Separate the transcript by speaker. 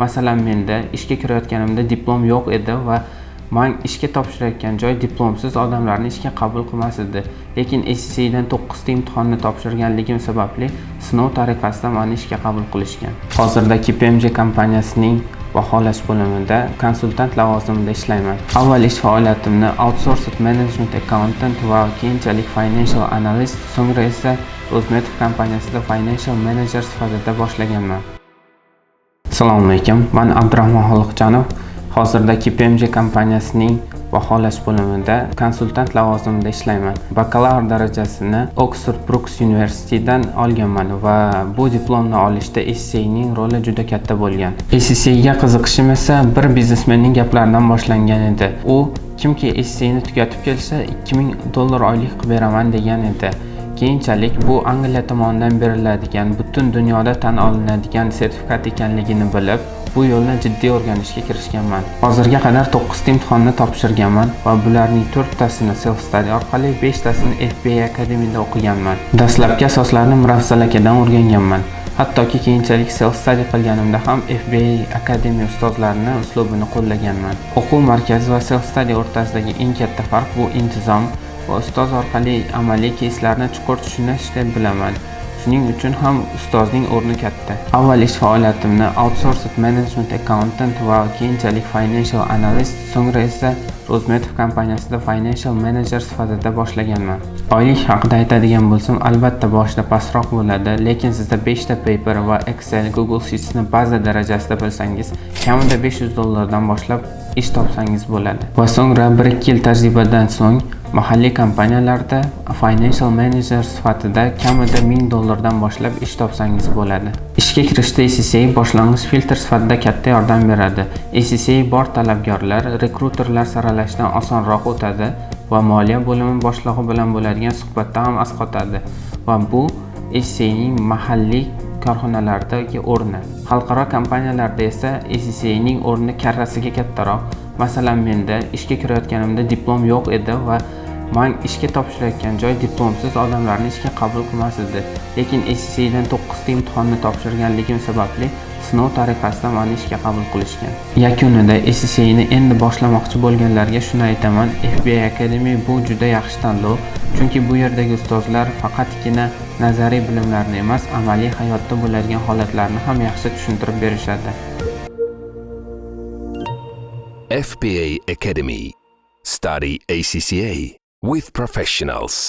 Speaker 1: Masalan, menda ishga kirayotganimda diplom yo'q edi va men ishga topshirayotgan joy diplomsiz odamlarni ishga qabul qilmas edi. Lekin SSCdan 9 ta imtihonni topshirganligim sababli sinov tariqasida meni ishga qabul qilishgan. Hozirda KPMG kompaniyasining baholash bo'limida konsultant lavozimida ishlayman. Avval ish faoliyatimni outsourced management accountant va keyinchalik financial analyst, so'ngra esa Rozmetov kompaniyasida financial manager sifatida boshlaganman. Assalomu alaykum. Men Abdurahmon Xoliqjonov. Hozirda KPMG kompaniyasining baholash bo'limida konsultant lavozimida ishlayman. Bakalavr darajasini Oxford Brookes University'dan olganman va bu diplomni olishda SCCning roli juda katta bo'lgan. SCCga qiziqishim esa bir biznesmenning gaplaridan boshlangan edi. U kimki SCCni tugatib kelsa $2000 oylik qilib beraman degan edi. Keyinchalik bu Angliya tomonidan beriladigan, butun dunyoda tan olinadigan sertifikat ekanligini bilib, bu yo'lni jiddiy o'rganishga kirishganman. Hozirga qadar 9 ta imtihonni topshirganman va bularning 4 tasini self study orqali, 5 tasini FBA Academy'da o'qiganman. Dastlabki asoslarni Murassal akadan o'rganganman. Hattoki keyinchalik self study qilganimda ham FBA Academy ustozlarining uslubini qo'llaganman. O'quv markazi va self study o'rtasidagi eng katta farq bu intizom va ustoz orqali amaliy keyslarni chuqur tushunish deb bilaman. Shuning uchun ham ustozning o'rni katta. Avval ish faoliyatimni outsourced management accountant va keyinchalik financial analyst, so'ngra esa Rozmetov kompaniyasida financial manager sifatida boshlaganman. Oylik haqida aytadigan bo'lsam, albatta boshida pastroq bo'ladi, lekin sizda 5 ta paper va Excel, Google Sheets'ni baza darajasida bilsangiz, kamida $500 dan boshlab ish topsangiz bo'ladi. Va so'ngra 1-2 yil tajribadan so'ng mahalliy kompaniyalarda financial manager sifatida kamida $1000 dan boshlab ish topsangiz bo'ladi. Ishga kirishda SCCA boshlang'ich filtr sifatida katta yordam beradi. SCCA bor talabgorlar rekruterlar saralashdan osonroq o'tadi va moliya bo'limi boshlig'i bilan bo'ladigan suhbatda ham asqotadi. Va bu SCCAning mahalliy korxonalardagi o'rni. Xalqaro kompaniyalarda esa SCCAning o'rni karrasiga kattaroq. Masalan, menda ishga kirayotganimda diplom yo'q edi va men ishga topshirayotgan joy diplomsiz odamlarni ishga qabul qilmas edi. Lekin SCCdan 9 ta imtihonni topshirganligim sababli sinov tariqasida meni ishga qabul qilishgan. Yakunida SCCni endi boshlamoqchi bo'lganlarga shuni aytaman: FBA Academy bu juda yaxshi tanlov, chunki bu yerdagi ustozlar faqatgina nazariy bilimlarni emas, amaliy hayotda bo'ladigan holatlarni ham yaxshi tushuntirib berishadi.
Speaker 2: FBA Academy. Study ACCA with professionals.